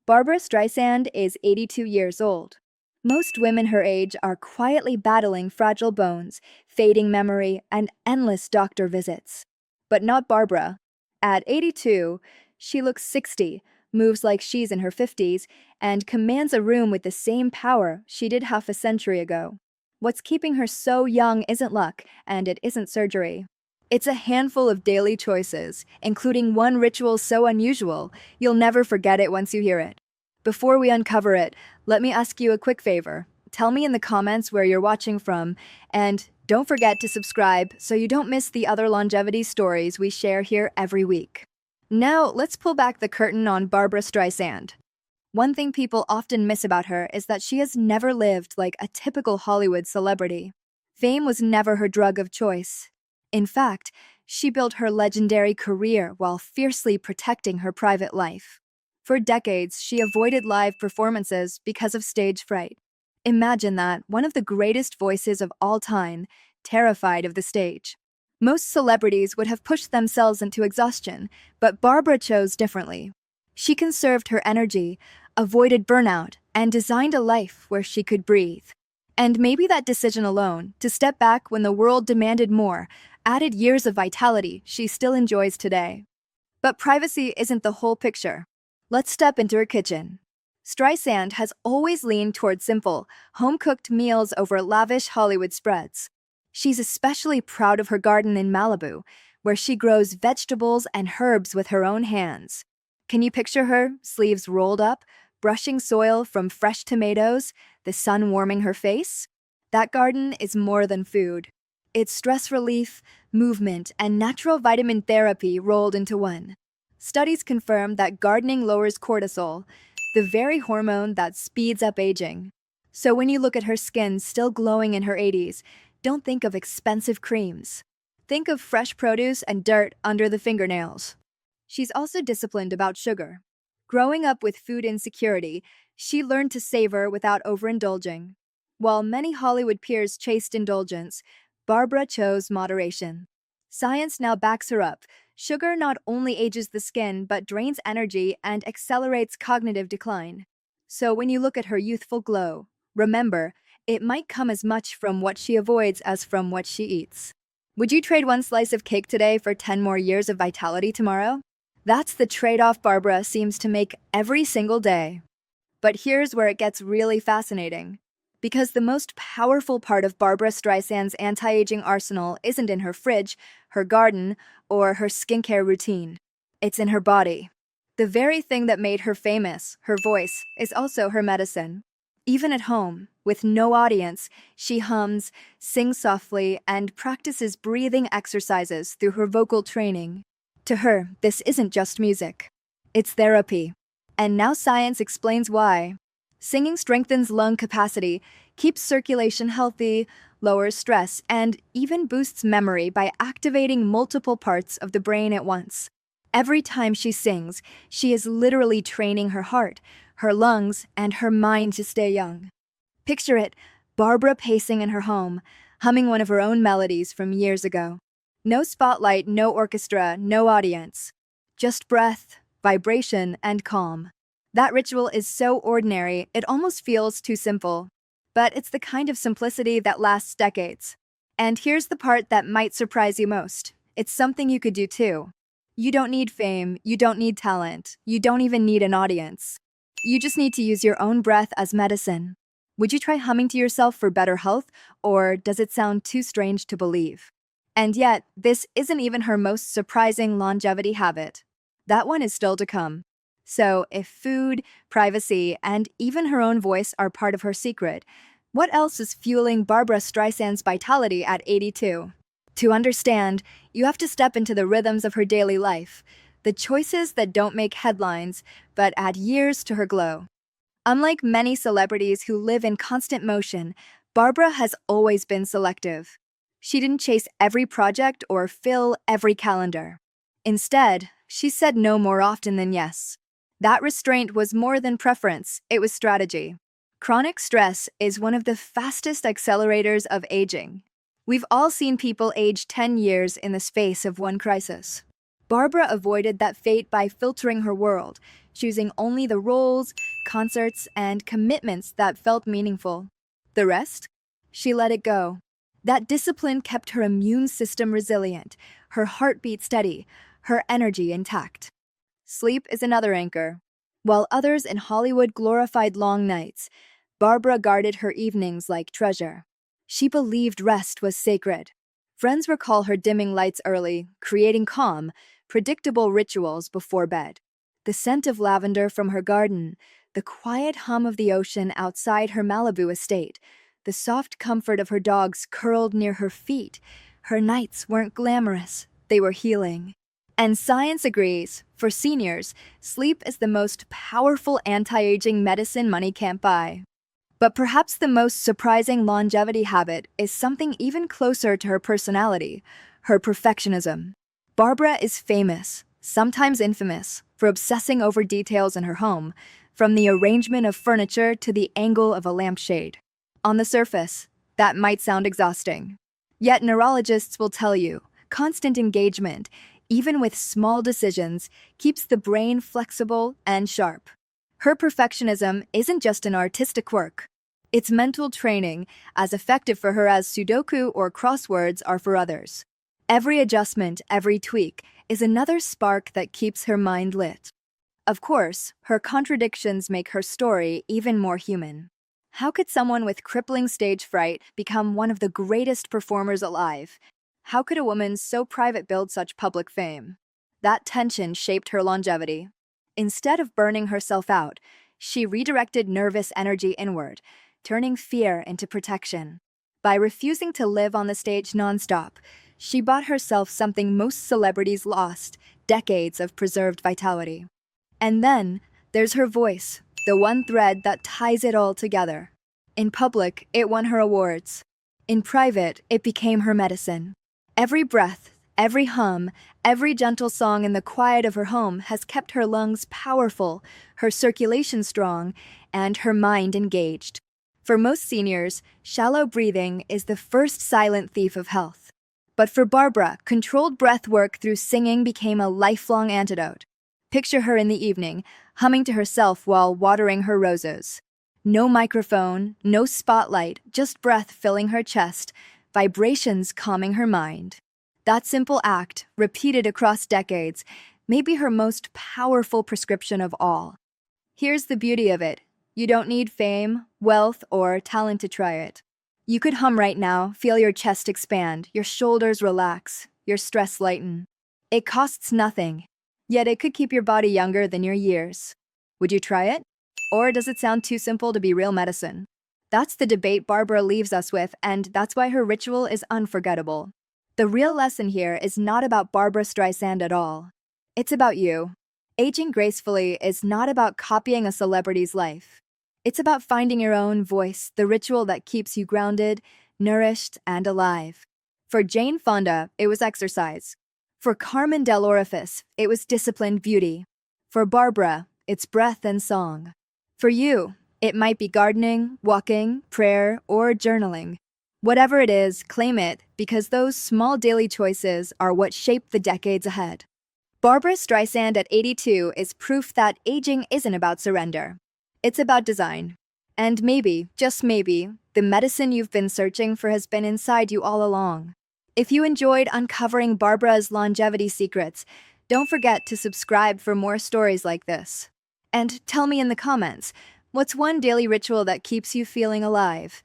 Barbra Streisand is 82 years old. Most women her age are quietly battling fragile bones, fading memory, and endless doctor visits. But not Barbra. At 82, she looks 60, moves like she's in her 50s, and commands a room with the same power she did half a century ago. What's keeping her so young isn't luck, and it isn't surgery. It's a handful of daily choices, including one ritual so unusual, you'll never forget it once you hear it. Before we uncover it, let me ask you a quick favor. Tell me in the comments where you're watching from, and don't forget to subscribe so you don't miss the other longevity stories we share here every week. Now, let's pull back the curtain on Barbra Streisand. One thing people often miss about her is that she has never lived like a typical Hollywood celebrity. Fame was never her drug of choice. In fact, she built her legendary career while fiercely protecting her private life. For decades, she avoided live performances because of stage fright. Imagine that, one of the greatest voices of all time, terrified of the stage. Most celebrities would have pushed themselves into exhaustion, but Barbra chose differently. She conserved her energy, avoided burnout, and designed a life where she could breathe. And maybe that decision alone, to step back when the world demanded more, added years of vitality she still enjoys today. But privacy isn't the whole picture. Let's step into her kitchen. Streisand has always leaned toward simple, home-cooked meals over lavish Hollywood spreads. She's especially proud of her garden in Malibu, where she grows vegetables and herbs with her own hands. Can you picture her, sleeves rolled up, brushing soil from fresh tomatoes, the sun warming her face? That garden is more than food. It's stress relief, movement, and natural vitamin therapy rolled into one. Studies confirm that gardening lowers cortisol, the very hormone that speeds up aging. So when you look at her skin still glowing in her 80s, don't think of expensive creams. Think of fresh produce and dirt under the fingernails. She's also disciplined about sugar. Growing up with food insecurity, she learned to savor without overindulging. While many Hollywood peers chased indulgence, Barbra chose moderation. Science now backs her up. Sugar not only ages the skin but drains energy and accelerates cognitive decline. So when you look at her youthful glow, remember, it might come as much from what she avoids as from what she eats. Would you trade one slice of cake today for 10 more years of vitality tomorrow? That's the trade-off Barbra seems to make every single day. But here's where it gets really fascinating. Because the most powerful part of Barbra Streisand's anti-aging arsenal isn't in her fridge, her garden, or her skincare routine. It's in her body. The very thing that made her famous, her voice, is also her medicine. Even at home, with no audience, she hums, sings softly, and practices breathing exercises through her vocal training. To her, this isn't just music. It's therapy. And now science explains why. Singing strengthens lung capacity, keeps circulation healthy, lowers stress, and even boosts memory by activating multiple parts of the brain at once. Every time she sings, she is literally training her heart, her lungs, and her mind to stay young. Picture it, Barbra pacing in her home, humming one of her own melodies from years ago. No spotlight, no orchestra, no audience. Just breath, vibration, and calm. That ritual is so ordinary, it almost feels too simple. But it's the kind of simplicity that lasts decades. And here's the part that might surprise you most. It's something you could do too. You don't need fame, you don't need talent, you don't even need an audience. You just need to use your own breath as medicine. Would you try humming to yourself for better health, or does it sound too strange to believe? And yet, this isn't even her most surprising longevity habit. That one is still to come. So, if food, privacy, and even her own voice are part of her secret, what else is fueling Barbra Streisand's vitality at 82? To understand, you have to step into the rhythms of her daily life, the choices that don't make headlines, but add years to her glow. Unlike many celebrities who live in constant motion, Barbra has always been selective. She didn't chase every project or fill every calendar. Instead, she said no more often than yes. That restraint was more than preference, it was strategy. Chronic stress is one of the fastest accelerators of aging. We've all seen people age 10 years in the space of one crisis. Barbra avoided that fate by filtering her world, choosing only the roles, concerts, and commitments that felt meaningful. The rest? She let it go. That discipline kept her immune system resilient, her heartbeat steady, her energy intact. Sleep is another anchor. While others in Hollywood glorified long nights, Barbra guarded her evenings like treasure. She believed rest was sacred. Friends recall her dimming lights early, creating calm, predictable rituals before bed. The scent of lavender from her garden, the quiet hum of the ocean outside her Malibu estate, the soft comfort of her dogs curled near her feet. Her nights weren't glamorous, they were healing. And science agrees, for seniors, sleep is the most powerful anti-aging medicine money can't buy. But perhaps the most surprising longevity habit is something even closer to her personality, her perfectionism. Barbra is famous, sometimes infamous, for obsessing over details in her home, from the arrangement of furniture to the angle of a lampshade. On the surface, that might sound exhausting. Yet neurologists will tell you, constant engagement, even with small decisions, keeps the brain flexible and sharp. Her perfectionism isn't just an artistic quirk. It's mental training, as effective for her as Sudoku or crosswords are for others. Every adjustment, every tweak, is another spark that keeps her mind lit. Of course, her contradictions make her story even more human. How could someone with crippling stage fright become one of the greatest performers alive? How could a woman so private build such public fame? That tension shaped her longevity. Instead of burning herself out, she redirected nervous energy inward, turning fear into protection. By refusing to live on the stage nonstop, she bought herself something most celebrities lost: decades of preserved vitality. And then, there's her voice, the one thread that ties it all together. In public, it won her awards. In private, it became her medicine. Every breath, every hum, every gentle song in the quiet of her home has kept her lungs powerful, her circulation strong, and her mind engaged. For most seniors, shallow breathing is the first silent thief of health. But for Barbra, controlled breath work through singing became a lifelong antidote. Picture her in the evening, humming to herself while watering her roses. No microphone, no spotlight, just breath filling her chest, vibrations calming her mind. That simple act, repeated across decades, may be her most powerful prescription of all. Here's the beauty of it. You don't need fame, wealth, or talent to try it. You could hum right now, feel your chest expand, your shoulders relax, your stress lighten. It costs nothing, yet it could keep your body younger than your years. Would you try it? Or does it sound too simple to be real medicine? That's the debate Barbra leaves us with, and that's why her ritual is unforgettable. The real lesson here is not about Barbra Streisand at all. It's about you. Aging gracefully is not about copying a celebrity's life. It's about finding your own voice, the ritual that keeps you grounded, nourished, and alive. For Jane Fonda, it was exercise. For Carmen Del Orifice, it was disciplined beauty. For Barbra, it's breath and song. For you, it might be gardening, walking, prayer, or journaling. Whatever it is, claim it, because those small daily choices are what shape the decades ahead. Barbra Streisand at 82 is proof that aging isn't about surrender. It's about design. And maybe, just maybe, the medicine you've been searching for has been inside you all along. If you enjoyed uncovering Barbra's longevity secrets, don't forget to subscribe for more stories like this. And tell me in the comments, what's one daily ritual that keeps you feeling alive?